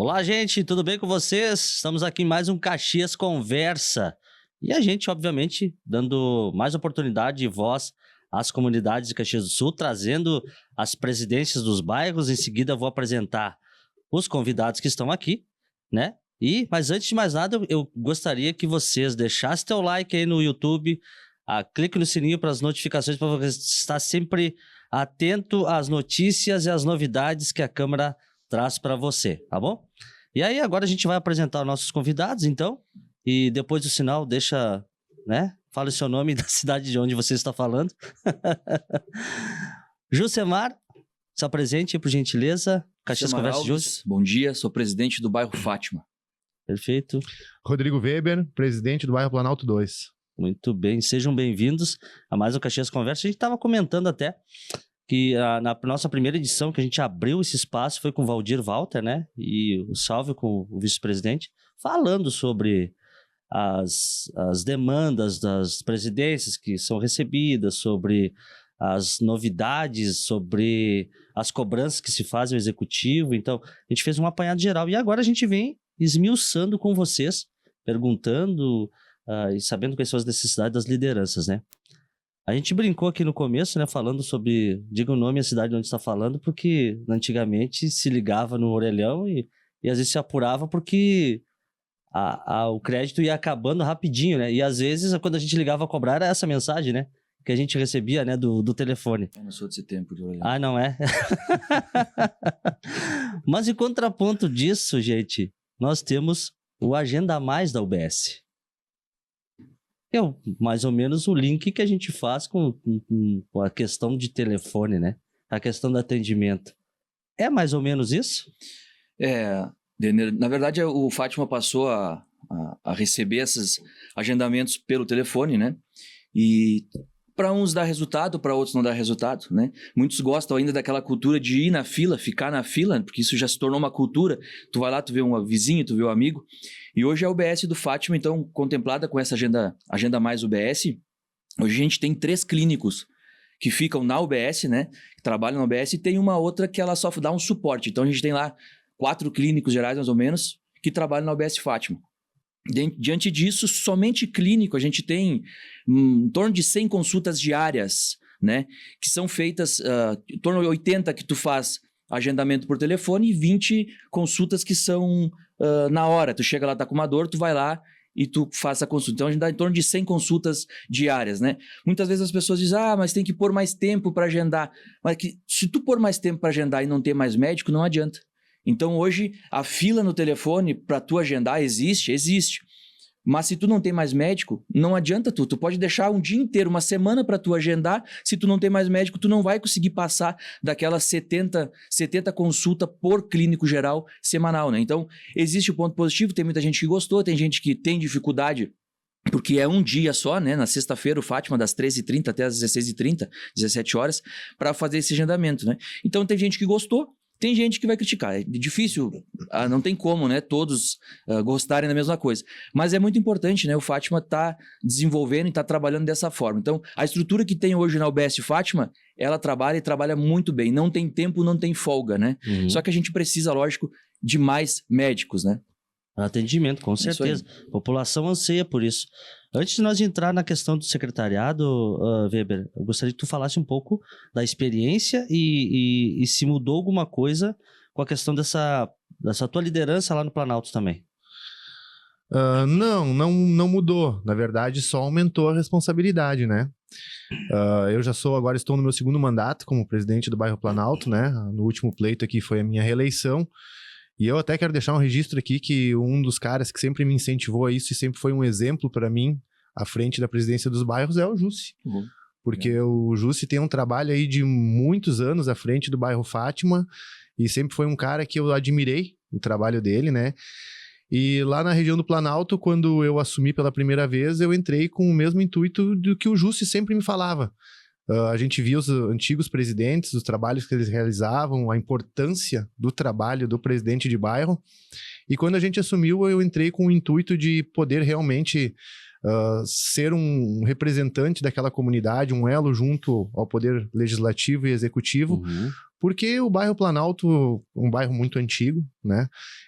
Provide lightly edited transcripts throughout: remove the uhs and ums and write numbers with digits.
Olá, gente, tudo bem com vocês? Estamos aqui em mais um Caxias Conversa. E a gente, obviamente, dando mais oportunidade e voz às comunidades de Caxias do Sul, trazendo as presidências dos bairros. Em seguida, eu vou apresentar os convidados que estão aqui, né? Mas antes de mais nada, eu gostaria que vocês deixassem seu like aí no YouTube, clique no sininho para as notificações, para você estar sempre atento às notícias e às novidades que a Câmara traz para você, tá bom? E aí, agora a gente vai apresentar os nossos convidados, então, e depois do sinal, deixa, né? Fala o seu nome e da cidade de onde você está falando. Jusemar, se apresente, por gentileza. Caxias Conversa, Jus. Bom dia, sou presidente do bairro Fátima. Perfeito. Rodrigo Weber, presidente do bairro Planalto 2. Muito bem, sejam bem-vindos a mais um Caxias Conversa. A gente estava comentando até que na nossa primeira edição que a gente abriu esse espaço foi com o Valdir Walter, né? E o Salve com o vice-presidente, falando sobre as demandas das presidências que são recebidas, sobre as novidades, sobre as cobranças que se fazem ao executivo. Então, a gente fez um apanhado geral. E agora a gente vem esmiuçando com vocês, perguntando e sabendo quais são as necessidades das lideranças, né? A gente brincou aqui no começo, né, falando sobre, diga o nome e a cidade onde está falando, porque antigamente se ligava no orelhão e às vezes se apurava porque o crédito ia acabando rapidinho, né? E às vezes, quando a gente ligava a cobrar, era essa mensagem, né? Que a gente recebia, né, do telefone. Eu não sou desse tempo de orelhão. Ah, não é? Mas em contraponto disso, gente, nós temos o Agenda Mais da UBS. É mais ou menos o link que a gente faz com a questão de telefone, né? A questão do atendimento. É mais ou menos isso? Denner, na verdade, o Fátima passou a receber esses agendamentos pelo telefone, né? E para uns dá resultado, para outros não dá resultado, né? Muitos gostam ainda daquela cultura de ir na fila, ficar na fila, porque isso já se tornou uma cultura. Tu vai lá, tu vê um vizinho, tu vê um amigo. E hoje a UBS do Fátima, então, contemplada com essa agenda mais UBS, hoje a gente tem 3 clínicos que ficam na UBS, né? Que trabalham na UBS, e tem uma outra que ela só dá um suporte. Então a gente tem lá 4 clínicos gerais, mais ou menos, que trabalham na UBS Fátima. Diante disso, somente clínico, a gente tem em torno de 100 consultas diárias, né? Que são feitas, em torno de 80 que tu faz agendamento por telefone e 20 consultas que são na hora. Tu chega lá, tá com uma dor, tu vai lá e tu faz a consulta. Então a gente dá em torno de 100 consultas diárias, né? Muitas vezes as pessoas dizem, mas tem que pôr mais tempo para agendar. Mas se tu pôr mais tempo para agendar e não ter mais médico, não adianta. Então hoje a fila no telefone para tu agendar existe. Mas se tu não tem mais médico, não adianta tu pode deixar um dia inteiro, uma semana para tu agendar, se tu não tem mais médico, tu não vai conseguir passar daquelas 70 consultas por clínico geral semanal, né? Então existe o ponto positivo, tem muita gente que gostou, tem gente que tem dificuldade, porque é um dia só, né? Na sexta-feira, o Fátima, das 13h30 até as 16h30, 17 horas, para fazer esse agendamento, né? Então tem gente que gostou, tem gente que vai criticar. É difícil, não tem como, né? Todos gostarem da mesma coisa. Mas é muito importante, né? O Fátima está desenvolvendo e está trabalhando dessa forma. Então, a estrutura que tem hoje na UBS Fátima, ela trabalha e trabalha muito bem. Não tem tempo, não tem folga, né? Uhum. Só que a gente precisa, lógico, de mais médicos, né? Atendimento, com certeza. A população anseia por isso. Antes de nós entrar na questão do secretariado, Weber, eu gostaria que tu falasse um pouco da experiência e se mudou alguma coisa com a questão dessa tua liderança lá no Planalto também. Não mudou. Na verdade, só aumentou a responsabilidade, né? Eu agora estou no meu 2º mandato como presidente do bairro Planalto, né? No último pleito aqui foi a minha reeleição. E eu até quero deixar um registro aqui que um dos caras que sempre me incentivou a isso e sempre foi um exemplo para mim à frente da presidência dos bairros é o Jussi. Uhum. Porque o Jussi tem um trabalho aí de muitos anos à frente do bairro Fátima e sempre foi um cara que eu admirei o trabalho dele, né? E lá na região do Planalto, quando eu assumi pela primeira vez, eu entrei com o mesmo intuito do que o Jussi sempre me falava. A gente via os antigos presidentes, os trabalhos que eles realizavam, a importância do trabalho do presidente de bairro. E quando a gente assumiu, eu entrei com o intuito de poder realmente ser um representante daquela comunidade, um elo junto ao poder legislativo e executivo, Porque o bairro Planalto, um bairro muito antigo, né?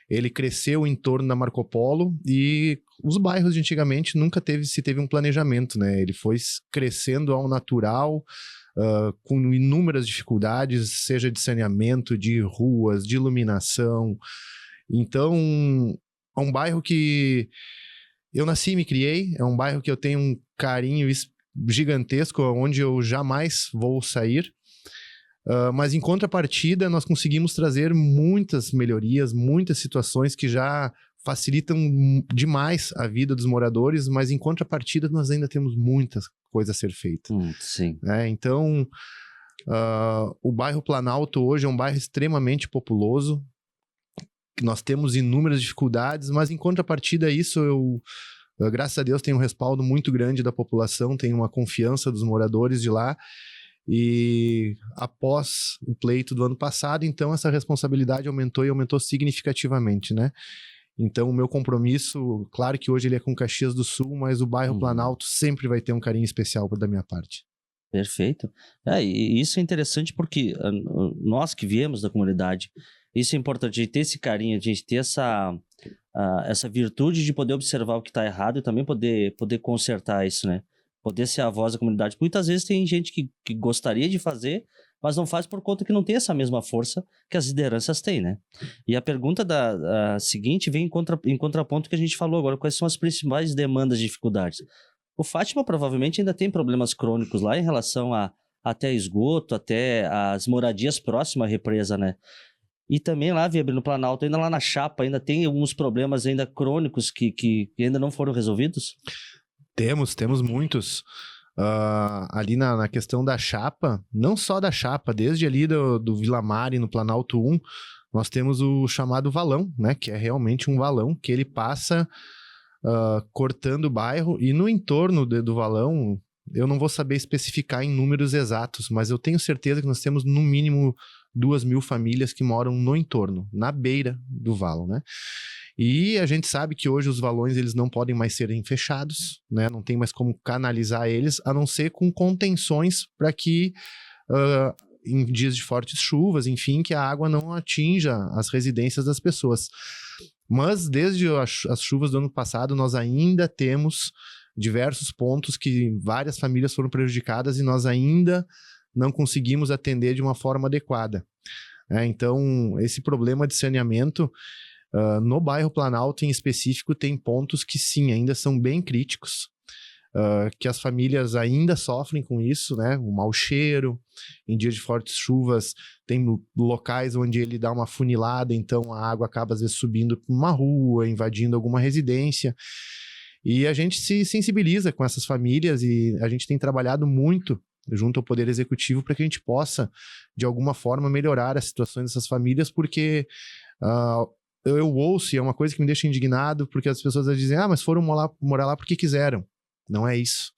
Ele cresceu em torno da Marco Polo e os bairros de antigamente nunca se teve um planejamento, né? Ele foi crescendo ao natural, com inúmeras dificuldades, seja de saneamento, de ruas, de iluminação. Então, é um bairro que eu nasci e me criei, é um bairro que eu tenho um carinho gigantesco, onde eu jamais vou sair. Mas em contrapartida, nós conseguimos trazer muitas melhorias, muitas situações que já facilitam demais a vida dos moradores, mas em contrapartida nós ainda temos muitas coisas a ser feitas. Sim. Então, o bairro Planalto hoje é um bairro extremamente populoso, nós temos inúmeras dificuldades, mas em contrapartida a isso, eu graças a Deus tenho um respaldo muito grande da população, tenho uma confiança dos moradores de lá. E após o pleito do ano passado, então essa responsabilidade aumentou e aumentou significativamente, né? Então o meu compromisso, claro que hoje ele é com Caxias do Sul, mas o bairro Planalto sempre vai ter um carinho especial da minha parte. Perfeito. E isso é interessante porque nós que viemos da comunidade, isso é importante, a gente ter esse carinho, a gente ter essa virtude de poder observar o que está errado e também poder consertar isso, né? Poder ser a voz da comunidade. Muitas vezes tem gente que gostaria de fazer, mas não faz por conta que não tem essa mesma força que as lideranças têm, né? E a pergunta seguinte vem em contraponto que a gente falou agora. Quais são as principais demandas e dificuldades? O Fátima provavelmente ainda tem problemas crônicos lá em relação até esgoto, até as moradias próximas à represa, né? E também lá, Weber, no Planalto, ainda lá na Chapa, ainda tem alguns problemas ainda crônicos que ainda não foram resolvidos? Temos muitos. Ali na questão da Chapa, não só da Chapa, desde ali do Vila Mari, no Planalto 1, nós temos o chamado valão, né? Que é realmente um valão que ele passa cortando o bairro, e no entorno do valão, eu não vou saber especificar em números exatos, mas eu tenho certeza que nós temos no mínimo 2.000 famílias que moram no entorno, na beira do valo, né? E a gente sabe que hoje os valões eles não podem mais serem fechados, né? Não tem mais como canalizar eles, a não ser com contenções para que em dias de fortes chuvas, enfim, que a água não atinja as residências das pessoas. Mas desde as chuvas do ano passado, nós ainda temos diversos pontos que várias famílias foram prejudicadas e nós ainda não conseguimos atender de uma forma adequada. Então, esse problema de saneamento, no bairro Planalto em específico, tem pontos que sim, ainda são bem críticos, que as famílias ainda sofrem com isso, né? O mau cheiro, em dias de fortes chuvas, tem locais onde ele dá uma funilada, então a água acaba às vezes subindo por uma rua, invadindo alguma residência. E a gente se sensibiliza com essas famílias e a gente tem trabalhado muito junto ao Poder Executivo para que a gente possa, de alguma forma, melhorar as situações dessas famílias, porque eu ouço, e é uma coisa que me deixa indignado, porque as pessoas dizem, mas foram morar lá porque quiseram. Não é isso.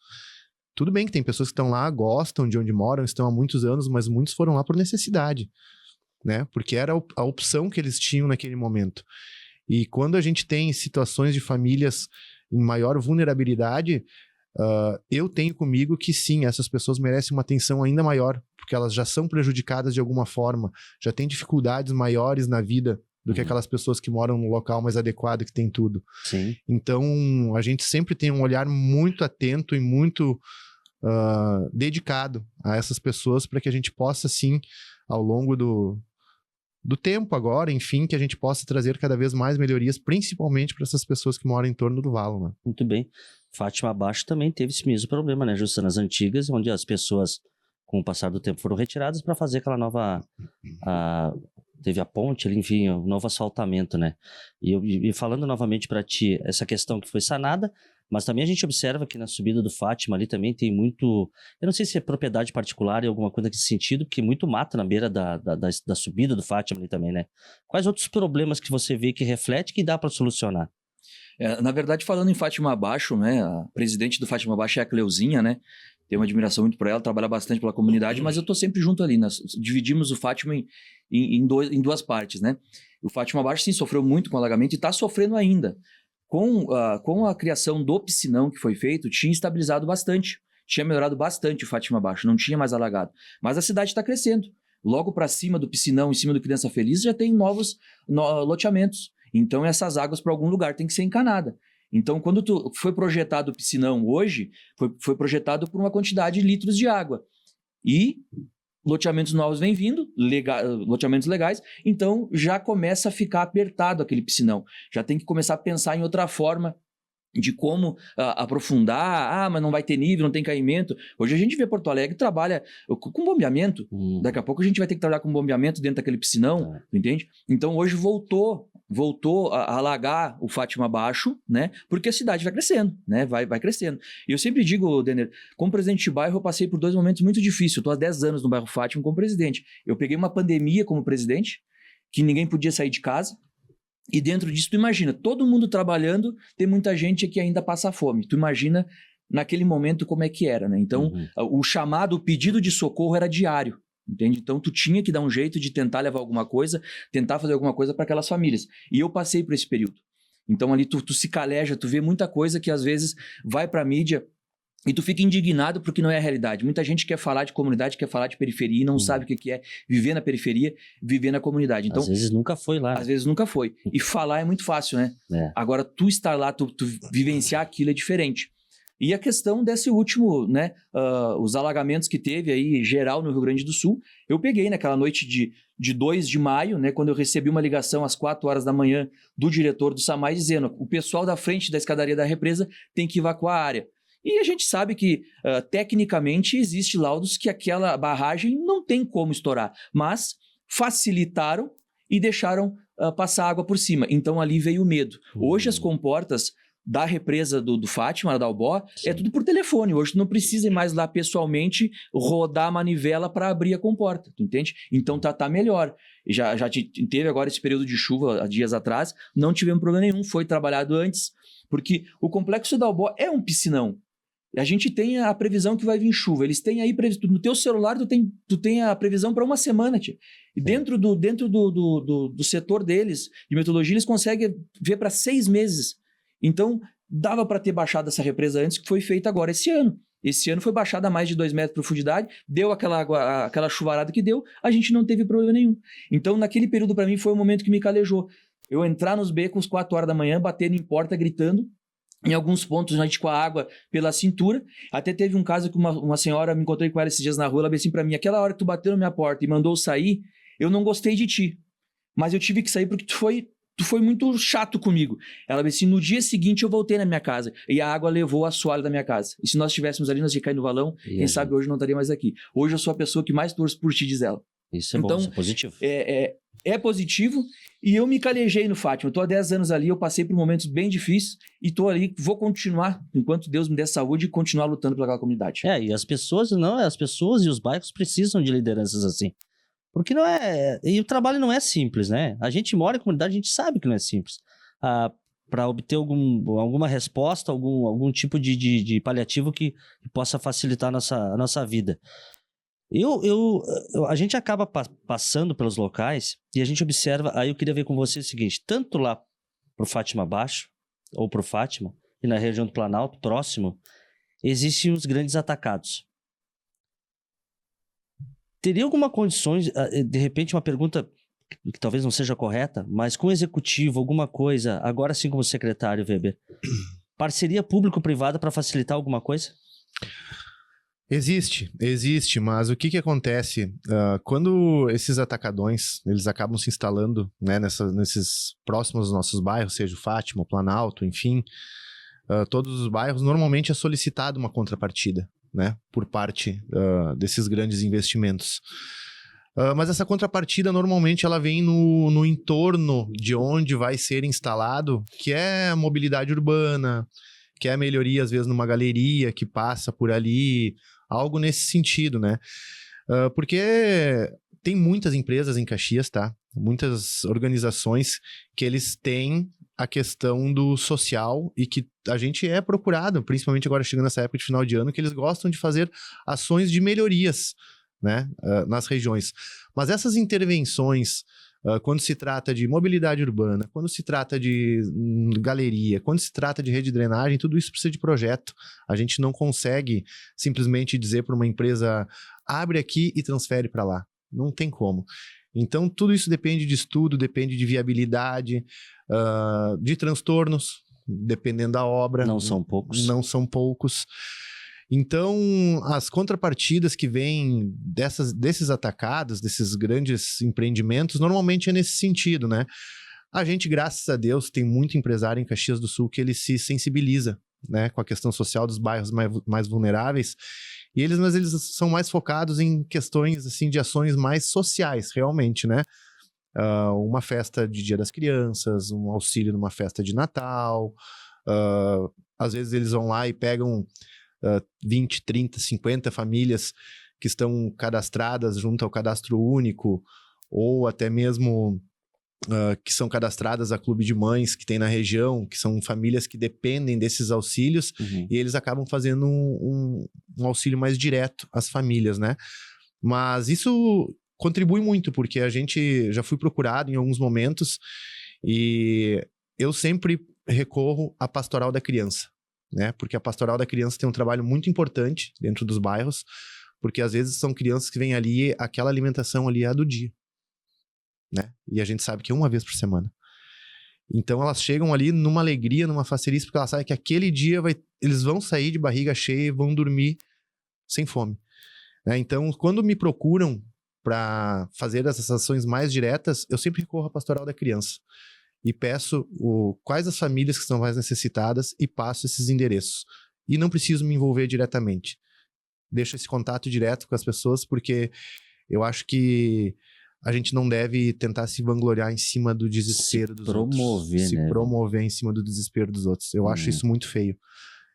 Tudo bem que tem pessoas que estão lá, gostam de onde moram, estão há muitos anos, mas muitos foram lá por necessidade, né? Porque era a opção que eles tinham naquele momento. E quando a gente tem situações de famílias em maior vulnerabilidade, eu tenho comigo que sim, essas pessoas merecem uma atenção ainda maior, porque elas já são prejudicadas de alguma forma, já têm dificuldades maiores na vida do que aquelas pessoas que moram no local mais adequado, que tem tudo. Sim. Então, a gente sempre tem um olhar muito atento e muito dedicado a essas pessoas para que a gente possa, sim, ao longo do tempo agora, enfim, que a gente possa trazer cada vez mais melhorias, principalmente para essas pessoas que moram em torno do valo, né? Muito bem. Fátima Abaixo também teve esse mesmo problema, né? Justo nas antigas, onde as pessoas, com o passar do tempo, foram retiradas para fazer aquela nova... teve a ponte ali, enfim, um novo asfaltamento, né? E falando novamente para ti, essa questão que foi sanada, mas também a gente observa que na subida do Fátima ali também tem muito... Eu não sei se é propriedade particular ou alguma coisa nesse sentido, porque muito mato na beira da subida do Fátima ali também, né? Quais outros problemas que você vê que reflete que dá para solucionar? Na verdade, falando em Fátima Abaixo, né? A presidente do Fátima Abaixo é a Cleuzinha, né? Tenho uma admiração muito por ela, trabalha bastante pela comunidade, mas eu tô sempre junto ali. Nós dividimos o Fátima em duas partes, né? O Fátima Abaixo, sim, sofreu muito com o alagamento e está sofrendo ainda. Com a criação do piscinão que foi feito, tinha estabilizado bastante. Tinha melhorado bastante o Fátima Abaixo, não tinha mais alagado. Mas a cidade está crescendo. logo para cima do piscinão, em cima do Criança Feliz, já tem novos loteamentos. Então essas águas para algum lugar tem que ser encanada. Então quando foi projetado o piscinão hoje, foi projetado por uma quantidade de litros de água. E loteamentos novos vêm vindo, loteamentos legais, então já começa a ficar apertado aquele piscinão. Já tem que começar a pensar em outra forma de como aprofundar, mas não vai ter nível, não tem caimento. Hoje a gente vê Porto Alegre trabalha com bombeamento. Daqui a pouco a gente vai ter que trabalhar com bombeamento dentro daquele piscinão, entende? Então hoje voltou a alagar o Fátima Baixo, né? Porque a cidade vai crescendo, né? Vai crescendo. E eu sempre digo, Denner, como presidente de bairro eu passei por 2 momentos muito difíceis. Eu estou há 10 anos no bairro Fátima como presidente. Eu peguei uma pandemia como presidente, que ninguém podia sair de casa. E dentro disso, tu imagina, todo mundo trabalhando, tem muita gente que ainda passa fome. Tu imagina, naquele momento, como é que era, né? Então, o pedido de socorro era diário, entende? Então, tu tinha que dar um jeito de tentar levar alguma coisa, tentar fazer alguma coisa para aquelas famílias. E eu passei por esse período. Então, ali tu se caleja, tu vê muita coisa que, às vezes, vai para a mídia e tu fica indignado porque não é a realidade. Muita gente quer falar de comunidade, quer falar de periferia e não sabe o que é viver na periferia, viver na comunidade. Então, às vezes nunca foi lá. Às vezes nunca foi. E falar é muito fácil, né? Agora, tu estar lá, tu vivenciar aquilo é diferente. E a questão desse último, né? Os alagamentos que teve aí, geral, no Rio Grande do Sul. Eu peguei naquela noite de 2 de maio, né? Quando eu recebi uma ligação às 4 horas da manhã do diretor do SAMAI dizendo: o pessoal da frente da escadaria da represa tem que evacuar a área. E a gente sabe que, tecnicamente, existe laudos que aquela barragem não tem como estourar, mas facilitaram e deixaram passar água por cima. Então, ali veio o medo. Hoje, as comportas da represa do Fátima, da Albó, é tudo por telefone. Hoje, tu não precisa ir mais lá pessoalmente rodar a manivela para abrir a comporta, tu entende? Então, tá melhor. Já teve agora esse período de chuva, há dias atrás, não tivemos problema nenhum, foi trabalhado antes, porque o complexo da Albó é um piscinão. A gente tem a previsão que vai vir chuva. Eles têm aí, no teu celular, tu tem a previsão para uma semana, tia. E dentro do setor deles, de metodologia, eles conseguem ver para 6 meses. Então, dava para ter baixado essa represa antes, que foi feita agora esse ano. Esse ano foi baixada a mais de 2 metros de profundidade, deu aquela chuvarada que deu, a gente não teve problema nenhum. Então, naquele período, para mim, foi o momento que me calejou. Eu entrar nos becos 4 horas da manhã, batendo em porta, gritando. Em alguns pontos, a gente com a água pela cintura. Até teve um caso que uma senhora, me encontrei com ela esses dias na rua, ela disse assim pra mim: aquela hora que tu bateu na minha porta e mandou sair, eu não gostei de ti. Mas eu tive que sair porque tu foi muito chato comigo. Ela disse assim: no dia seguinte eu voltei na minha casa e a água levou a assoalho da minha casa. E se nós estivéssemos ali, nós ia cair no valão, quem sabe hoje não estaria mais aqui. Hoje eu sou a pessoa que mais torço por ti, diz ela. Isso é bom, isso é positivo. É positivo, e eu me calejei no Fátima. Eu tô há 10 anos ali, eu passei por momentos bem difíceis e tô ali, vou continuar, enquanto Deus me der saúde, e continuar lutando pelaquela comunidade. E as pessoas e os bairros precisam de lideranças assim. Porque não é... E o trabalho não é simples, né? A gente mora em comunidade, a gente sabe que não é simples. Para obter alguma resposta, algum tipo de paliativo que possa facilitar a nossa vida. A gente acaba passando pelos locais e a gente observa. Aí eu queria ver com você o seguinte: tanto lá pro Fátima Baixo, ou pro Fátima, e na região do Planalto, próximo, existem os grandes atacados. Teria alguma condições, de repente, uma pergunta que talvez não seja correta, mas com o executivo, alguma coisa, agora sim como secretário, Weber, parceria público-privada para facilitar alguma coisa? Existe, mas o que acontece? Quando esses atacadões, eles acabam se instalando, né, nesses próximos dos nossos bairros, seja o Fátima, o Planalto, enfim, todos os bairros, normalmente é solicitado uma contrapartida, né, por parte desses grandes investimentos. Mas essa contrapartida, normalmente, ela vem no entorno de onde vai ser instalado, que é a mobilidade urbana, que é a melhoria, às vezes, numa galeria que passa por ali, algo nesse sentido, né? Porque tem muitas empresas em Caxias, tá? Muitas organizações que eles têm a questão do social e que a gente é procurado, principalmente agora chegando nessa época de final de ano, que eles gostam de fazer ações de melhorias, né? Nas regiões. Mas essas intervenções, quando se trata de mobilidade urbana, quando se trata de galeria, quando se trata de rede de drenagem, tudo isso precisa de projeto. A gente não consegue simplesmente dizer para uma empresa: abre aqui e transfere para lá. Não tem como. Então, tudo isso depende de estudo, depende de viabilidade, de transtornos, dependendo da obra. Não são poucos. Não são poucos. Então, as contrapartidas que vêm desses atacados, desses grandes empreendimentos, normalmente é nesse sentido, né? A gente, graças a Deus, tem muito empresário em Caxias do Sul que ele se sensibiliza, né, com a questão social dos bairros mais vulneráveis, mas eles são mais focados em questões, assim, de ações mais sociais, realmente, né? Uma festa de Dia das Crianças, um auxílio numa festa de Natal, às vezes eles vão lá e pegam 20, 30, 50 famílias que estão cadastradas junto ao cadastro único, ou até mesmo que são cadastradas a clube de mães que tem na região, que são famílias que dependem desses auxílios, e eles acabam fazendo um auxílio mais direto às famílias, né? Mas isso contribui muito, porque a gente já fui procurado em alguns momentos e eu sempre recorro à pastoral da criança, né? Porque a pastoral da criança tem um trabalho muito importante dentro dos bairros, porque às vezes são crianças que vêm ali, aquela alimentação ali é a do dia, né? E a gente sabe que é uma vez por semana. Então elas chegam ali numa alegria, numa facerice, porque elas sabem que aquele dia eles vão sair de barriga cheia e vão dormir sem fome, né? Então, quando me procuram para fazer essas ações mais diretas, eu sempre recorro à pastoral da criança e peço quais as famílias que estão mais necessitadas e passo esses endereços. E não preciso me envolver diretamente. Deixo esse contato direto com as pessoas, porque eu acho que a gente não deve tentar se vangloriar em cima do desespero dos outros. Se promover em cima do desespero dos outros. Eu acho isso muito feio.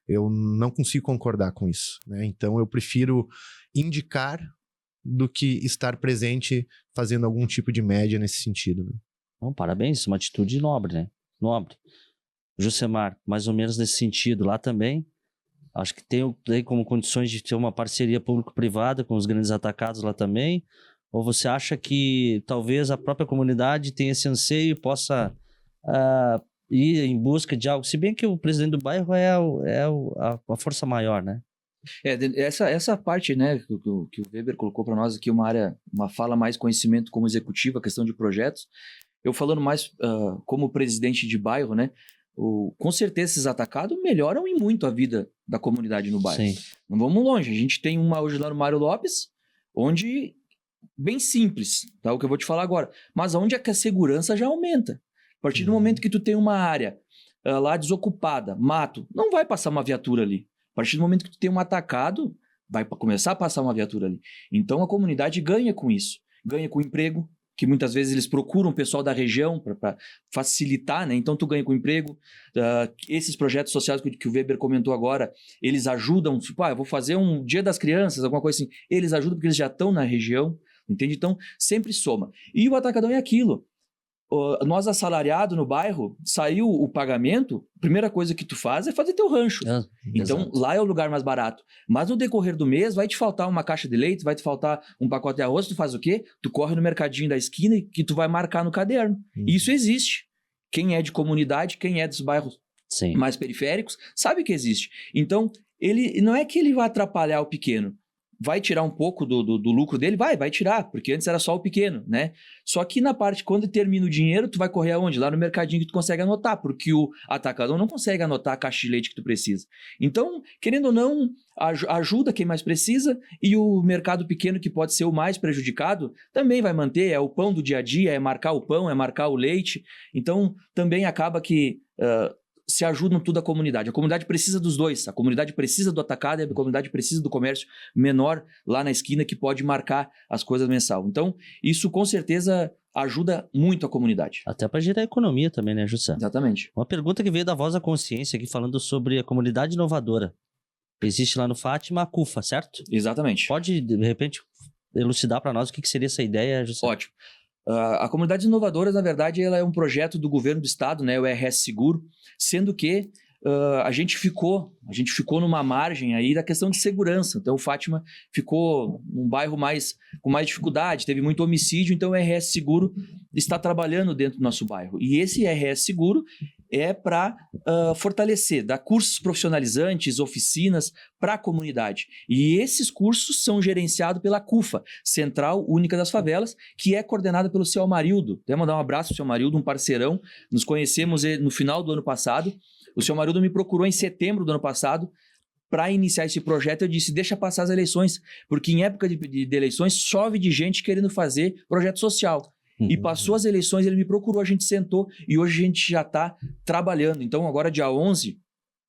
Eu não consigo concordar com isso, né? Então eu prefiro indicar do que estar presente fazendo algum tipo de média nesse sentido, né? Bom, parabéns, uma atitude nobre, né? Nobre. Josemar, mais ou menos nesse sentido, lá também, acho que tem como condições de ter uma parceria público-privada com os grandes atacados lá também, ou você acha que talvez a própria comunidade tenha esse anseio e possa ir em busca de algo, se bem que o presidente do bairro é a força maior, né? Essa parte, né, que o Weber colocou para nós aqui, uma fala mais conhecimento como executivo, a questão de projetos. Eu falando mais como presidente de bairro, né, com certeza esses atacados melhoram e muito a vida da comunidade no bairro. Sim. Não vamos longe, a gente tem uma hoje lá no Mário Lopes, onde, bem simples, tá, o que eu vou te falar agora, mas onde é que a segurança já aumenta. A partir do momento que tu tem uma área lá desocupada, mato, não vai passar uma viatura ali. A partir do momento que tu tem um atacado, vai começar a passar uma viatura ali. Então a comunidade ganha com isso. Ganha com emprego, que muitas vezes eles procuram o pessoal da região para facilitar, né? Então tu ganha com emprego. Esses projetos sociais que o Weber comentou agora, eles ajudam, tipo, eu vou fazer um Dia das Crianças, alguma coisa assim. Eles ajudam porque eles já estão na região, entende? Então sempre soma. E o atacadão é aquilo. Nós assalariados no bairro, saiu o pagamento, a primeira coisa que tu faz é fazer teu rancho. Então, lá é o lugar mais barato. Mas no decorrer do mês, vai te faltar uma caixa de leite, vai te faltar um pacote de arroz, tu faz o quê? Tu corre no mercadinho da esquina e que tu vai marcar no caderno. Isso existe. Quem é de comunidade, quem é dos bairros mais periféricos, sabe que existe. Então, ele não é que ele vai atrapalhar o pequeno. Vai tirar um pouco do lucro dele? Vai tirar, porque antes era só o pequeno, né? Só que na parte, quando termina o dinheiro, tu vai correr aonde? Lá no mercadinho que tu consegue anotar, porque o atacador não consegue anotar a caixa de leite que tu precisa. Então, querendo ou não, ajuda quem mais precisa, e o mercado pequeno, que pode ser o mais prejudicado, também vai manter, é o pão do dia a dia, é marcar o pão, é marcar o leite. Então, também acaba que se ajudam tudo a comunidade. A comunidade precisa dos dois. A comunidade precisa do atacado e a comunidade precisa do comércio menor lá na esquina que pode marcar as coisas mensal. Então, isso com certeza ajuda muito a comunidade. Até para gerar economia também, né, José? Exatamente. Uma pergunta que veio da Voz da Consciência aqui, falando sobre a comunidade inovadora. Existe lá no Fátima a CUFA, certo? Exatamente. Pode, de repente, elucidar para nós o que seria essa ideia, José? Ótimo. A Comunidades Inovadoras, na verdade, ela é um projeto do governo do estado, né, o RS Seguro, sendo que a gente ficou numa margem aí da questão de segurança. Então, o Fátima ficou num bairro com mais dificuldade, teve muito homicídio, então o RS Seguro está trabalhando dentro do nosso bairro. E esse RS Seguro, é para fortalecer, dar cursos profissionalizantes, oficinas para a comunidade. E esses cursos são gerenciados pela CUFA, Central Única das Favelas, que é coordenada pelo seu Amarildo. Até mandar um abraço para o seu Amarildo, um parceirão. Nos conhecemos no final do ano passado. O seu Amarildo me procurou em setembro do ano passado para iniciar esse projeto. Eu disse, deixa passar as eleições, porque em época de eleições chove de gente querendo fazer projeto social. E passou as eleições, ele me procurou, a gente sentou e hoje a gente já está trabalhando. Então agora dia 11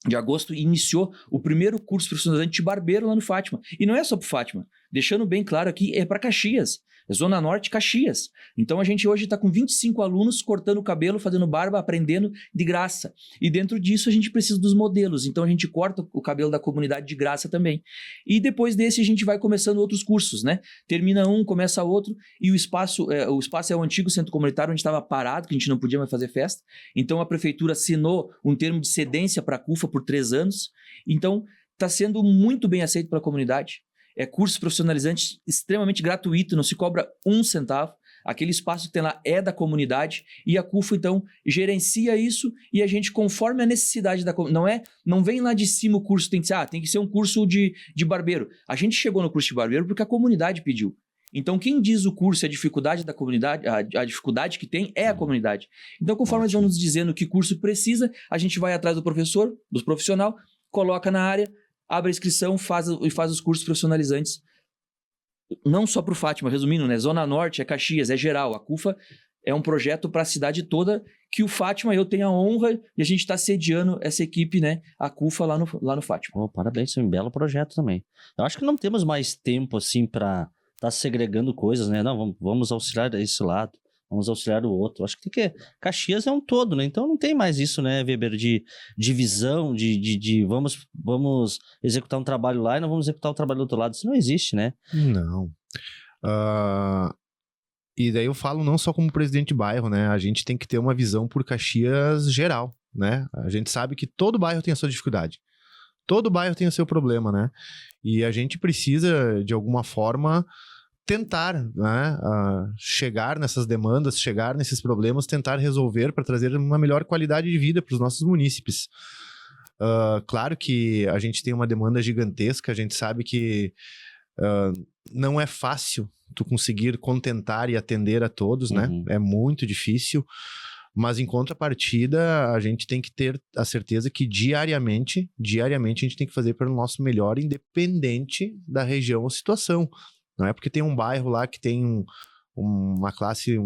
de agosto iniciou o primeiro curso profissionalizante de barbeiro lá no Fátima. E não é só para Fátima, deixando bem claro aqui, é para Caxias. É Zona Norte, Caxias. Então a gente hoje está com 25 alunos cortando o cabelo, fazendo barba, aprendendo de graça. E dentro disso a gente precisa dos modelos. Então a gente corta o cabelo da comunidade de graça também. E depois desse a gente vai começando outros cursos, né? Termina um, começa outro. E o espaço é o antigo centro comunitário onde estava parado, que a gente não podia mais fazer festa. Então a prefeitura assinou um termo de cedência para a CUFA por 3 anos. Então está sendo muito bem aceito pela comunidade. É curso profissionalizante extremamente gratuito, não se cobra 1 centavo. Aquele espaço que tem lá é da comunidade e a CUFA, então, gerencia isso e a gente, conforme a necessidade da comunidade, não vem lá de cima o curso, tem que ser um curso de barbeiro. A gente chegou no curso de barbeiro porque a comunidade pediu. Então, quem diz o curso é a dificuldade da comunidade, a dificuldade que tem é a comunidade. Então, conforme eles vão nos dizendo que curso precisa, a gente vai atrás do professor, do profissional, coloca na área, abre a inscrição e faz os cursos profissionalizantes. Não só para o Fátima, resumindo, né? Zona Norte, é Caxias, é geral. A CUFA é um projeto para a cidade toda que o Fátima, eu tenho a honra de a gente estar sediando essa equipe, né? A CUFA lá no Fátima. Oh, parabéns, é um belo projeto também. Eu acho que não temos mais tempo, assim, para estar segregando coisas, né? Não, vamos auxiliar esse lado. Vamos auxiliar o outro. Acho que tem que... Caxias é um todo, né? Então não tem mais isso, né, Weber, de divisão, de vamos executar um trabalho lá e não vamos executar o trabalho do outro lado. Isso não existe, né? Não. E daí eu falo não só como presidente de bairro, né? A gente tem que ter uma visão por Caxias geral, né? A gente sabe que todo bairro tem a sua dificuldade. Todo bairro tem o seu problema, né? E a gente precisa, de alguma forma, tentar, né, chegar nessas demandas, chegar nesses problemas, tentar resolver para trazer uma melhor qualidade de vida para os nossos munícipes. Claro que a gente tem uma demanda gigantesca, a gente sabe que não é fácil tu conseguir contentar e atender a todos, né? É muito difícil, mas em contrapartida a gente tem que ter a certeza que diariamente a gente tem que fazer pelo nosso melhor, independente da região ou situação. Não é porque tem um bairro lá que tem uma classe,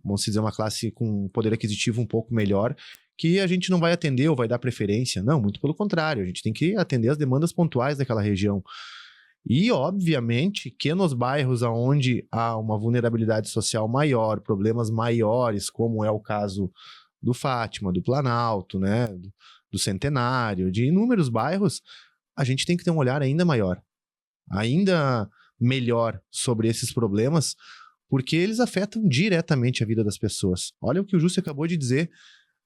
vamos dizer, uma classe com poder aquisitivo um pouco melhor, que a gente não vai atender ou vai dar preferência. Não, muito pelo contrário. A gente tem que atender as demandas pontuais daquela região. E, obviamente, que nos bairros onde há uma vulnerabilidade social maior, problemas maiores, como é o caso do Fátima, do Planalto, né, do Centenário, de inúmeros bairros, a gente tem que ter um olhar ainda maior. Ainda melhor sobre esses problemas, porque eles afetam diretamente a vida das pessoas. Olha o que o Júcio acabou de dizer,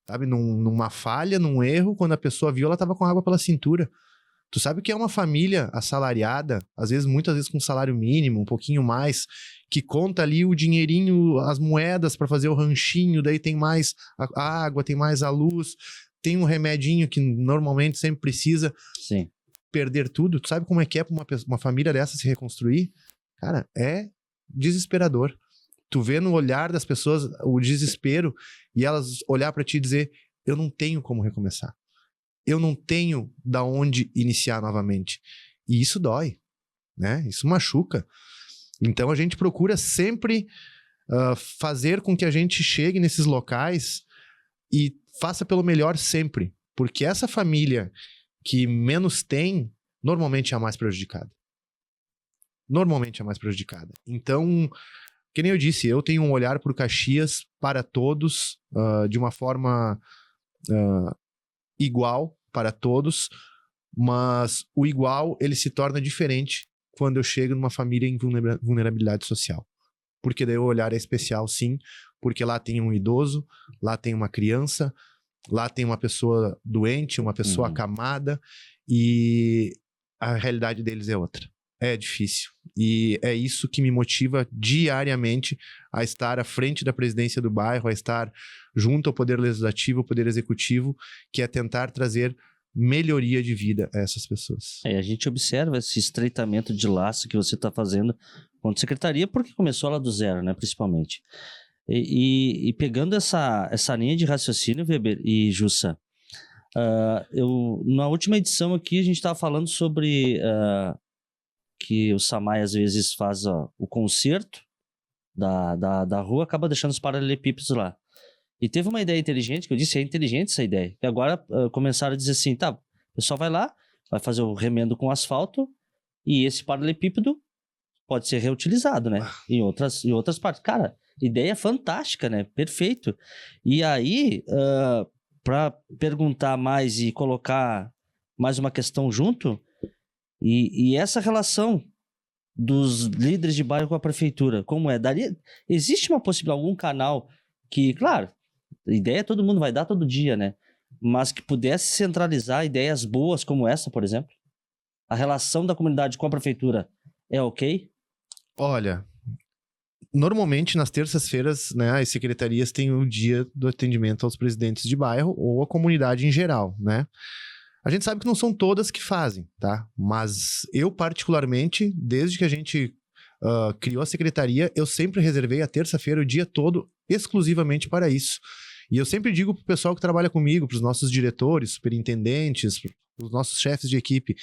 sabe? Numa falha, num erro, quando a pessoa viu, ela estava com água pela cintura. Tu sabe o que é uma família assalariada, muitas vezes com salário mínimo, um pouquinho mais, que conta ali o dinheirinho, as moedas para fazer o ranchinho, daí tem mais a água, tem mais a luz, tem um remedinho que normalmente sempre precisa. Sim. Perder tudo. Tu sabe como é que é pra uma família dessa se reconstruir? Cara, é desesperador. Tu vê no olhar das pessoas o desespero e elas olhar pra ti e dizer, eu não tenho como recomeçar. Eu não tenho da onde iniciar novamente. E isso dói, né? Isso machuca. Então a gente procura sempre fazer com que a gente chegue nesses locais e faça pelo melhor sempre. Porque essa família que menos tem, normalmente é a mais prejudicada. Normalmente é a mais prejudicada. Então, que nem eu disse, eu tenho um olhar por Caxias para todos, de uma forma igual para todos, mas o igual, ele se torna diferente quando eu chego numa família em vulnerabilidade social. Porque daí o olhar é especial, sim, porque lá tem um idoso, lá tem uma criança, lá tem uma pessoa doente, uma pessoa acamada, e a realidade deles é outra. É difícil. E é isso que me motiva diariamente a estar à frente da presidência do bairro, a estar junto ao Poder Legislativo, ao Poder Executivo, que é tentar trazer melhoria de vida a essas pessoas. A gente observa esse estreitamento de laço que você está fazendo com a secretaria, porque começou lá do zero, né, principalmente. E pegando essa linha de raciocínio, Weber e Jussa, na última edição aqui a gente estava falando sobre que o Samay às vezes faz o concerto da rua, acaba deixando os paralelepípedos lá. E teve uma ideia inteligente, que eu disse, é inteligente essa ideia. E agora começaram a dizer assim, tá, o pessoal vai lá, vai fazer o remendo com asfalto, e esse paralelepípedo pode ser reutilizado, né? Em outras partes. Cara, ideia fantástica, né? Perfeito. E aí, para perguntar mais e colocar mais uma questão junto, e essa relação dos líderes de bairro com a prefeitura, como é? Existe uma possibilidade, algum canal que, claro, a ideia todo mundo vai dar todo dia, né? Mas que pudesse centralizar ideias boas como essa, por exemplo? A relação da comunidade com a prefeitura é ok? Olha, normalmente nas terças-feiras, né, as secretarias têm o dia do atendimento aos presidentes de bairro ou a comunidade em geral, né? A gente sabe que não são todas que fazem, tá? Mas eu, particularmente, desde que a gente criou a secretaria, eu sempre reservei a terça-feira o dia todo exclusivamente para isso. E eu sempre digo pro pessoal que trabalha comigo, pros nossos diretores, superintendentes, pros nossos chefes de equipe,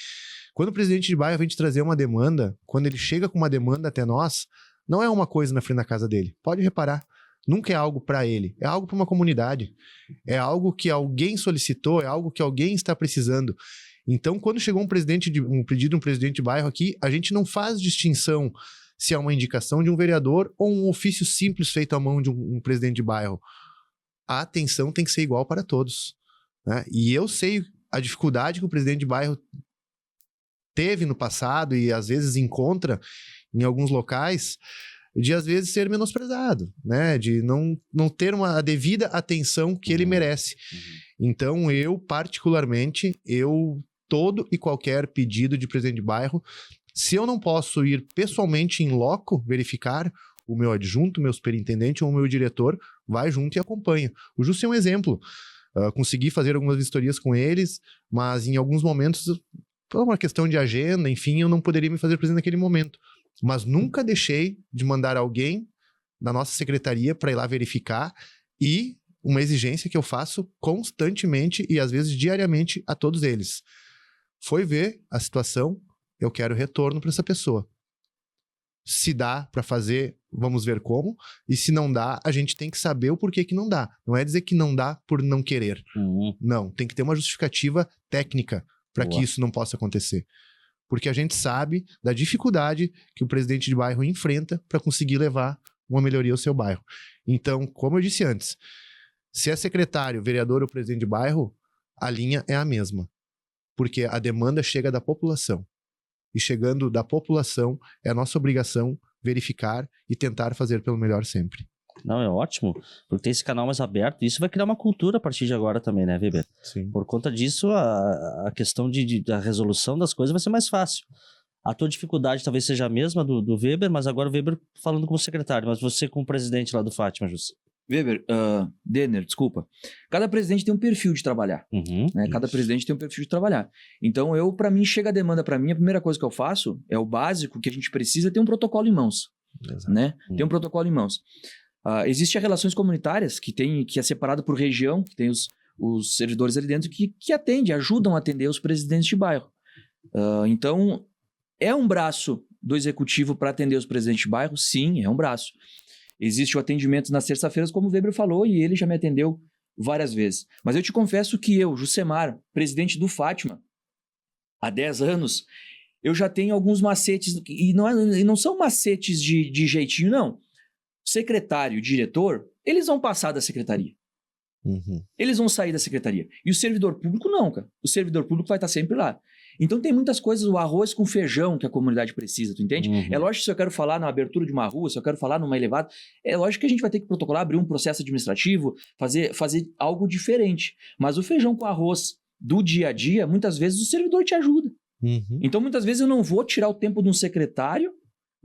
quando o presidente de bairro vem te trazer uma demanda, quando ele chega com uma demanda até nós, não é uma coisa na frente da casa dele. Pode reparar. Nunca é algo para ele, é algo para uma comunidade. É algo que alguém solicitou, é algo que alguém está precisando. Então, quando chegou um pedido de um presidente de bairro aqui, a gente não faz distinção se é uma indicação de um vereador ou um ofício simples feito à mão de um presidente de bairro. A atenção tem que ser igual para todos, né? E eu sei a dificuldade que o presidente de bairro teve no passado e às vezes encontra em alguns locais, de às vezes ser menosprezado, né? De não ter a devida atenção que ele merece. Então, eu, particularmente, todo e qualquer pedido de presidente de bairro, se eu não posso ir pessoalmente em loco verificar, o meu adjunto, o meu superintendente ou o meu diretor vai junto e acompanha. O Justo é um exemplo. Consegui fazer algumas vistorias com eles, mas em alguns momentos, por uma questão de agenda, enfim, eu não poderia me fazer presente naquele momento. Mas nunca deixei de mandar alguém da nossa secretaria para ir lá verificar, e uma exigência que eu faço constantemente e às vezes diariamente a todos eles. Foi ver a situação, eu quero retorno para essa pessoa. Se dá para fazer, vamos ver como, e se não dá, a gente tem que saber o porquê que não dá. Não é dizer que não dá por não querer. Não, tem que ter uma justificativa técnica para que isso não possa acontecer. Porque a gente sabe da dificuldade que o presidente de bairro enfrenta para conseguir levar uma melhoria ao seu bairro. Então, como eu disse antes, se é secretário, vereador ou presidente de bairro, a linha é a mesma. Porque a demanda chega da população. E chegando da população, é a nossa obrigação verificar e tentar fazer pelo melhor sempre. Não, é ótimo, porque tem esse canal mais aberto, e isso vai criar uma cultura a partir de agora também, né, Weber? Sim. Por conta disso, a questão da resolução das coisas vai ser mais fácil. A tua dificuldade talvez seja a mesma do Weber, mas agora o Weber falando como secretário, mas você como presidente lá do Fátima, José. Weber, Denner, desculpa. Cada presidente tem um perfil de trabalhar. Né? Cada presidente tem um perfil de trabalhar. Então, para mim, chega a demanda para mim, a primeira coisa que eu faço é o básico que a gente precisa ter um protocolo em mãos. Né? Tem um protocolo em mãos. Existem as relações comunitárias, que é separado por região, que tem os servidores ali dentro que ajudam a atender os presidentes de bairro. Então, é um braço do executivo para atender os presidentes de bairro? Sim, é um braço. Existe o atendimento nas terças-feiras, como o Weber falou, e ele já me atendeu várias vezes. Mas eu te confesso que eu, Jusemar, presidente do Fátima, há 10 anos, eu já tenho alguns macetes, e não são macetes de jeitinho, não. Secretário, diretor, eles vão passar da secretaria. Eles vão sair da secretaria. E o servidor público não, cara. O servidor público vai estar sempre lá. Então tem muitas coisas, o arroz com feijão que a comunidade precisa, tu entende? É lógico que se eu quero falar na abertura de uma rua, se eu quero falar numa elevada, é lógico que a gente vai ter que protocolar, abrir um processo administrativo, fazer algo diferente. Mas o feijão com arroz do dia a dia, muitas vezes o servidor te ajuda. Uhum. Então, muitas vezes eu não vou tirar o tempo de um secretário,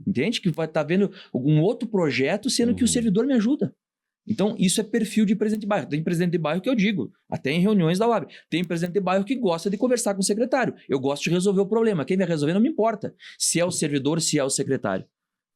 entende? Que vai estar vendo algum outro projeto, sendo que o servidor me ajuda. Então, isso é perfil de presidente de bairro. Tem presidente de bairro que eu digo, até em reuniões da UAB. Tem presidente de bairro que gosta de conversar com o secretário. Eu gosto de resolver o problema. Quem vai resolver não me importa. Se é o servidor, se é o secretário.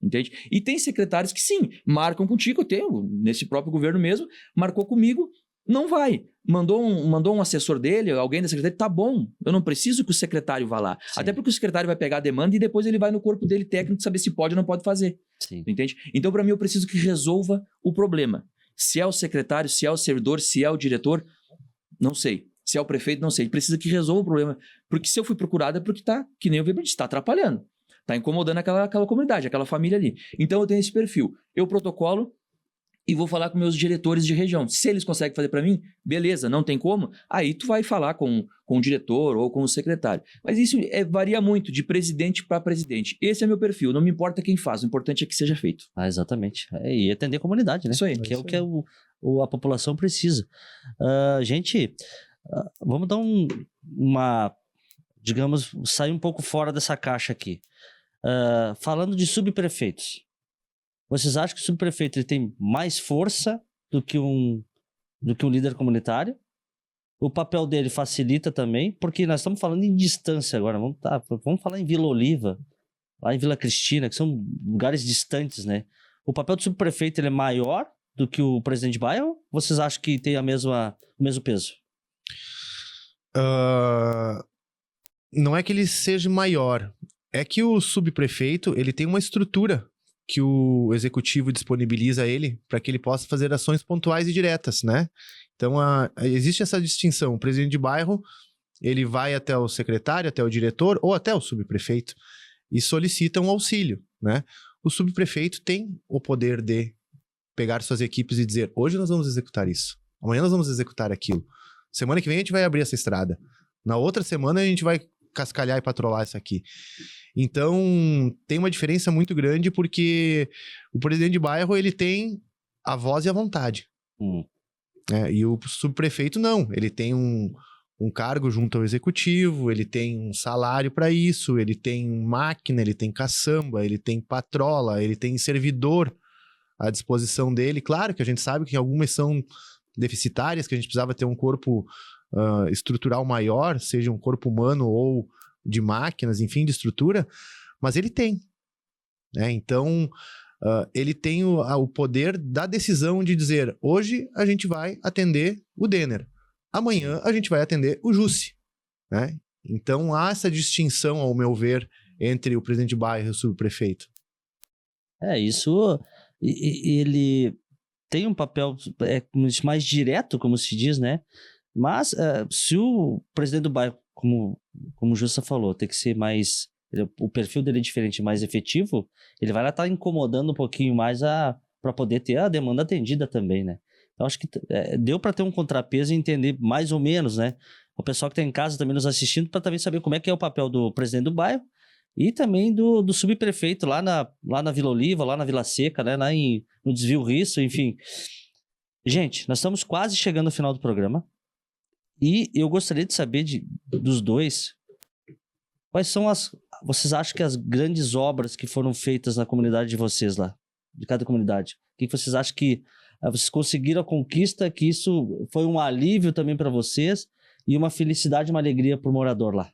Entende? E tem secretários que sim, marcam contigo. Eu tenho, nesse próprio governo mesmo, marcou comigo, não vai. Mandou um assessor dele, alguém da secretaria, tá bom. Eu não preciso que o secretário vá lá. Sim. Até porque o secretário vai pegar a demanda e depois ele vai no corpo dele técnico saber se pode ou não pode fazer. Sim. Entende? Então, para mim, eu preciso que resolva o problema. Se é o secretário, se é o servidor, se é o diretor, não sei. Se é o prefeito, não sei. Ele precisa que resolva o problema. Porque se eu fui procurado é porque tá, que nem o Weber disse, está atrapalhando. Está incomodando aquela comunidade, aquela família ali. Então eu tenho esse perfil. Eu protocolo e vou falar com meus diretores de região. Se eles conseguem fazer para mim, beleza, não tem como, aí tu vai falar com o diretor ou com o secretário. Mas isso varia muito de presidente para presidente. Esse é meu perfil, não me importa quem faz, o importante é que seja feito. Exatamente. E atender a comunidade, né? Isso aí. Que é o que a população precisa. Gente, vamos dar digamos, sair um pouco fora dessa caixa aqui. Falando de subprefeitos, vocês acham que o subprefeito ele tem mais força do que um líder comunitário? O papel dele facilita também, porque nós estamos falando em distância agora. Vamos falar em Vila Oliva, lá em Vila Cristina, que são lugares distantes, né? O papel do subprefeito ele é maior do que o presidente de bairro? Ou vocês acham que tem o mesmo peso? Não é que ele seja maior. É que o subprefeito, ele tem uma estrutura que o executivo disponibiliza a ele para que ele possa fazer ações pontuais e diretas, né? Então, existe essa distinção. O presidente de bairro, ele vai até o secretário, até o diretor ou até o subprefeito e solicita um auxílio, né? O subprefeito tem o poder de pegar suas equipes e dizer, hoje nós vamos executar isso, amanhã nós vamos executar aquilo, semana que vem a gente vai abrir essa estrada, na outra semana a gente vai cascalhar e patrolar isso aqui. Então, tem uma diferença muito grande porque o presidente de bairro, ele tem a voz e a vontade. E o subprefeito não, ele tem um cargo junto ao executivo, ele tem um salário para isso, ele tem máquina, ele tem caçamba, ele tem patrola, ele tem servidor à disposição dele. Claro que a gente sabe que algumas são deficitárias, que a gente precisava ter um corpo estrutural maior, seja um corpo humano ou de máquinas, enfim, de estrutura, mas ele tem. Então, ele tem o poder da decisão de dizer, hoje a gente vai atender o Denner, amanhã a gente vai atender o Jussi, né? Então, há essa distinção, ao meu ver, entre o presidente de bairro e o subprefeito. Isso, ele tem um papel mais direto, como se diz, né? Mas se o presidente do bairro, como o Justa falou, tem que ser mais... O perfil dele é diferente, mais efetivo, ele vai lá estar incomodando um pouquinho mais para poder ter a demanda atendida também, né? Então, acho que deu para ter um contrapeso e entender mais ou menos, né? O pessoal que está em casa também nos assistindo, para também saber como é que é o papel do presidente do bairro e também do subprefeito lá na Vila Oliva, lá na Vila Seca, né? Lá no Desvio Risso, enfim. Gente, nós estamos quase chegando ao final do programa. E eu gostaria de saber dos dois, quais são vocês acham que as grandes obras que foram feitas na comunidade de vocês lá, de cada comunidade? O que vocês acham que vocês conseguiram a conquista, que isso foi um alívio também para vocês e uma felicidade, uma alegria para o morador lá?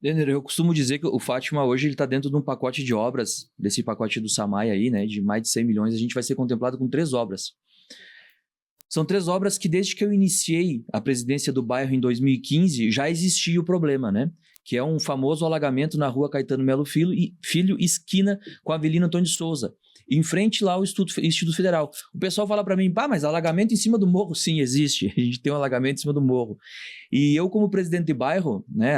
Denner, eu costumo dizer que o Fátima hoje ele está dentro de um pacote de obras, desse pacote do SAMAI aí, né, de mais de 100 milhões, a gente vai ser contemplado com 3 obras. São 3 obras que desde que eu iniciei a presidência do bairro em 2015, já existia o problema, né? Que é um famoso alagamento na rua Caetano Melo Filho, esquina com a Avelino Antônio de Souza. Em frente lá ao Instituto Federal. O pessoal fala para mim, mas alagamento em cima do morro? Sim, existe. A gente tem um alagamento em cima do morro. E eu, como presidente de bairro, né,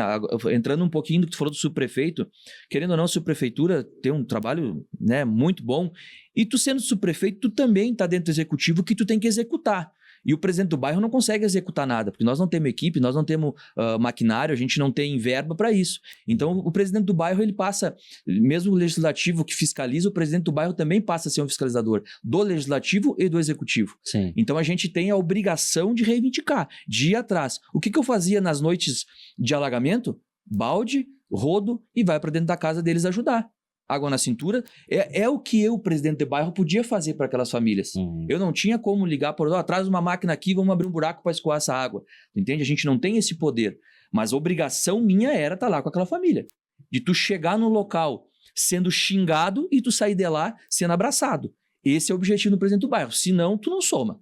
entrando um pouquinho do que tu falou do subprefeito, querendo ou não, a subprefeitura tem um trabalho, né, muito bom. E tu sendo subprefeito, tu também está dentro do executivo que tu tem que executar. E o presidente do bairro não consegue executar nada, porque nós não temos equipe, nós não temos maquinário, a gente não tem verba para isso. Então, o presidente do bairro, ele passa, mesmo o legislativo que fiscaliza, o presidente do bairro também passa a ser um fiscalizador do legislativo e do executivo. Sim. Então, a gente tem a obrigação de reivindicar, de ir atrás. O que eu fazia nas noites de alagamento? balde, rodo e vai para dentro da casa deles ajudar. Água na cintura é o que eu, presidente de bairro, podia fazer para aquelas famílias. Eu não tinha como ligar por traz uma máquina aqui, vamos abrir um buraco para escoar essa água. Entende? A gente não tem esse poder. Mas a obrigação minha era estar lá com aquela família. De tu chegar no local sendo xingado e tu sair de lá sendo abraçado. Esse é o objetivo do presidente do bairro. Senão, tu não soma.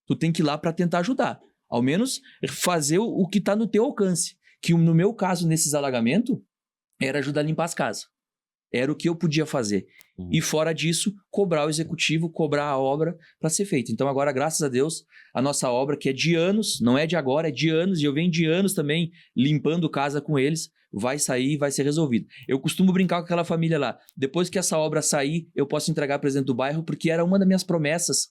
Tu tem que ir lá para tentar ajudar. Ao menos fazer o que está no teu alcance. Que no meu caso, nesses alagamentos, era ajudar a limpar as casas. Era o que eu podia fazer. E fora disso, cobrar o executivo, cobrar a obra para ser feita. Então agora, graças a Deus, a nossa obra, que é de anos, não é de agora, é de anos, e eu venho de anos também limpando casa com eles, vai sair e vai ser resolvido. Eu costumo brincar com aquela família lá. Depois que essa obra sair, eu posso entregar presidente do bairro, porque era uma das minhas promessas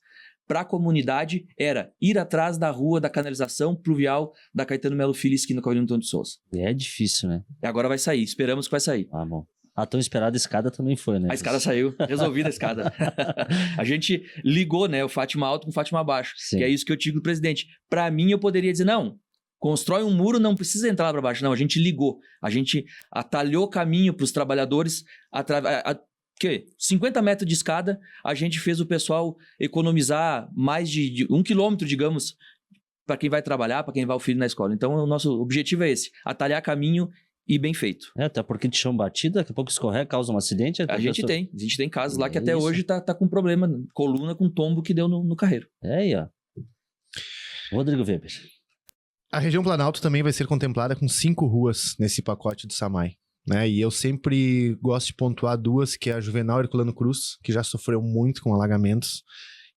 para a comunidade, era ir atrás da rua da canalização pluvial da Caetano Melo Filho, esquina com a Avenida Antônio de Souza. É difícil, né? E agora vai sair, esperamos que vai sair. Ah, bom. A tão esperada escada também foi, né? A escada saiu, resolvida a escada. A gente ligou, né, o Fátima alto com o Fátima baixo, Sim. que é isso que eu digo pro presidente. Para mim, eu poderia dizer, não, constrói um muro, não precisa entrar lá para baixo. Não, a gente ligou, a gente atalhou caminho para os trabalhadores, 50 metros de escada, a gente fez o pessoal economizar mais de 1 quilômetro, digamos, para quem vai trabalhar, para quem vai o filho na escola. Então, o nosso objetivo é esse, atalhar caminho e bem feito. Até porque de chão batido, daqui a pouco escorrega, causa um acidente. A gente tem casos lá que até isso. hoje tá com problema, coluna com tombo que deu no carreiro. É aí, ó. Rodrigo Weber. A região Planalto também vai ser contemplada com 5 ruas nesse pacote do SAMAI, né? E eu sempre gosto de pontuar 2, que é a Juvenal Herculano Cruz, que já sofreu muito com alagamentos,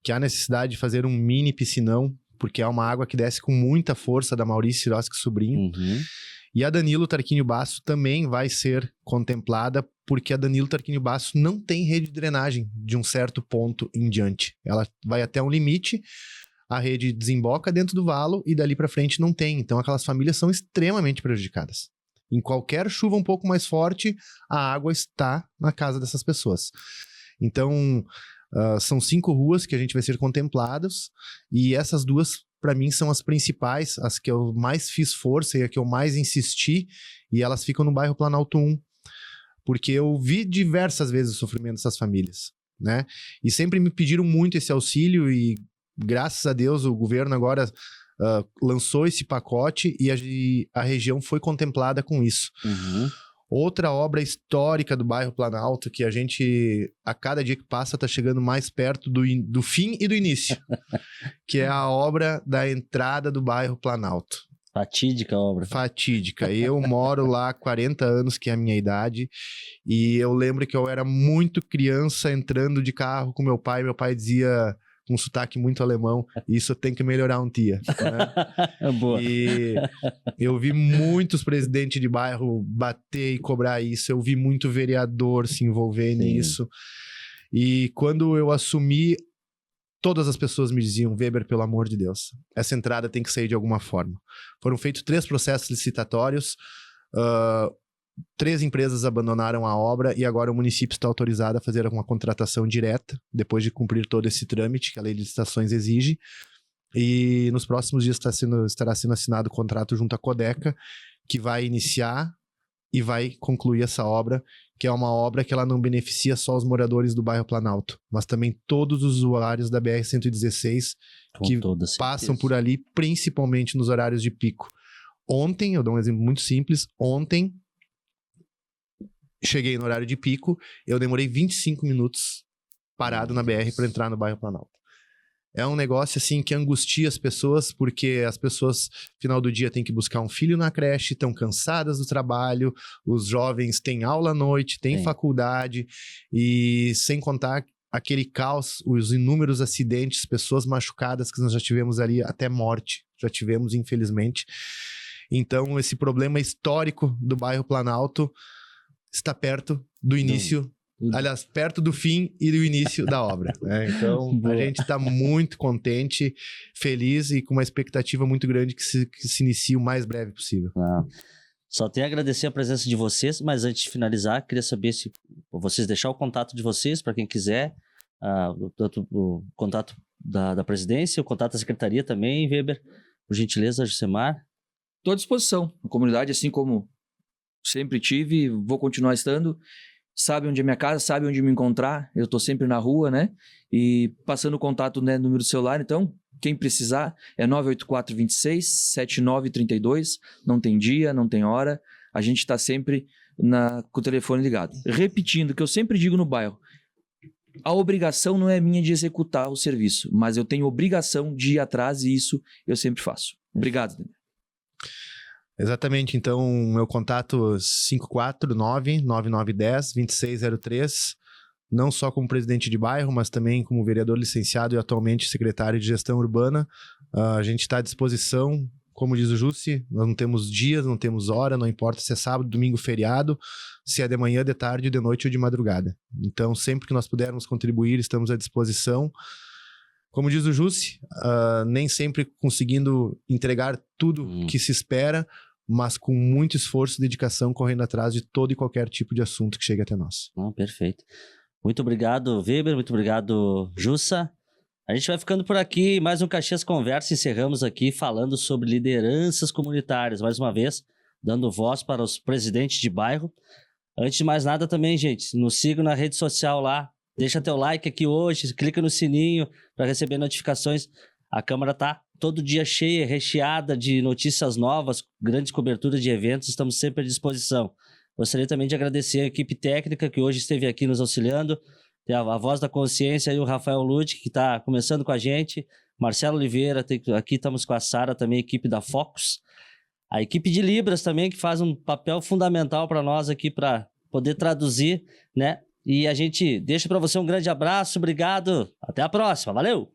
que há necessidade de fazer um mini piscinão, porque é uma água que desce com muita força da Maurício Sirotsky Sobrinho. E a Danilo Tarquínio Basso também vai ser contemplada, porque a Danilo Tarquínio Basso não tem rede de drenagem de um certo ponto em diante. Ela vai até um limite, a rede desemboca dentro do valo e dali para frente não tem. Então aquelas famílias são extremamente prejudicadas. Em qualquer chuva um pouco mais forte, a água está na casa dessas pessoas. Então, são 5 ruas que a gente vai ser contempladas, e essas 2, para mim, são as principais, as que eu mais fiz força e a que eu mais insisti, e elas ficam no bairro Planalto 1, porque eu vi diversas vezes o sofrimento dessas famílias, né? E sempre me pediram muito esse auxílio, e graças a Deus o governo agora lançou esse pacote e a região foi contemplada com isso. Outra obra histórica do bairro Planalto, que a gente, a cada dia que passa, está chegando mais perto do fim e do início, que é a obra da entrada do bairro Planalto. Fatídica obra. Fatídica. Eu moro lá há 40 anos, que é a minha idade, e eu lembro que eu era muito criança entrando de carro com meu pai dizia, com um sotaque muito alemão, isso tem que melhorar um dia, né? Boa. E eu vi muitos presidentes de bairro bater e cobrar isso, eu vi muito vereador se envolver nisso, e quando eu assumi, todas as pessoas me diziam, Weber, pelo amor de Deus, essa entrada tem que sair de alguma forma. Foram feitos 3 processos licitatórios, 3 empresas abandonaram a obra e agora o município está autorizado a fazer uma contratação direta, depois de cumprir todo esse trâmite que a lei de licitações exige. E nos próximos dias estará sendo assinado o contrato junto à Codeca, que vai iniciar e vai concluir essa obra, que é uma obra que ela não beneficia só os moradores do bairro Planalto, mas também todos os usuários da BR-116 que passam por ali, principalmente nos horários de pico. Ontem, eu dou um exemplo muito simples, ontem cheguei no horário de pico, eu demorei 25 minutos parado na BR para entrar no bairro Planalto. É um negócio assim que angustia as pessoas, porque as pessoas, final do dia, têm que buscar um filho na creche, estão cansadas do trabalho, os jovens têm aula à noite, têm faculdade, e sem contar aquele caos, os inúmeros acidentes, pessoas machucadas que nós já tivemos ali, até morte, já tivemos, infelizmente. Então, esse problema histórico do bairro Planalto está perto do início, aliás, perto do fim e do início da obra, né? Então, a gente está muito contente, feliz e com uma expectativa muito grande que se inicie o mais breve possível. Só tenho a agradecer a presença de vocês, mas antes de finalizar, queria saber se vocês deixar o contato de vocês, para quem quiser, o contato da presidência, o contato da secretaria também, Weber, por gentileza, Jusemar. Estou à disposição. A comunidade, assim como sempre tive, vou continuar estando. Sabe onde é minha casa, sabe onde me encontrar. Eu tô sempre na rua, né? E passando o contato, né, número do celular. Então, quem precisar, é 98426-7932. Não tem dia, não tem hora. A gente tá sempre com o telefone ligado. Repetindo, o que eu sempre digo no bairro. A obrigação não é minha de executar o serviço, mas eu tenho obrigação de ir atrás e isso eu sempre faço. Obrigado, Daniel. Exatamente, então meu contato 549-9910-2603, não só como presidente de bairro, mas também como vereador licenciado e atualmente secretário de gestão urbana. A gente está à disposição, como diz o Jussi, nós não temos dias, não temos hora, não importa se é sábado, domingo, feriado, se é de manhã, de tarde, de noite ou de madrugada. Então sempre que nós pudermos contribuir, estamos à disposição. Como diz o Jussi, nem sempre conseguindo entregar tudo que se espera, mas com muito esforço e dedicação, correndo atrás de todo e qualquer tipo de assunto que chegue até nós. Perfeito. Muito obrigado, Weber. Muito obrigado, Jussa. A gente vai ficando por aqui. Mais um Caxias Conversa. Encerramos aqui falando sobre lideranças comunitárias. Mais uma vez, dando voz para os presidentes de bairro. Antes de mais nada também, gente, nos sigam na rede social lá. Deixa teu like aqui hoje, clica no sininho para receber notificações. A Câmara está todo dia cheia, recheada de notícias novas, grandes coberturas de eventos, estamos sempre à disposição. Gostaria também de agradecer a equipe técnica que hoje esteve aqui nos auxiliando, tem a Voz da Consciência e o Rafael Lud, que está começando com a gente, Marcelo Oliveira, aqui estamos com a Sara, também a equipe da Focus, a equipe de Libras também, que faz um papel fundamental para nós aqui, para poder traduzir, né? E a gente deixa para você um grande abraço, obrigado, até a próxima, valeu!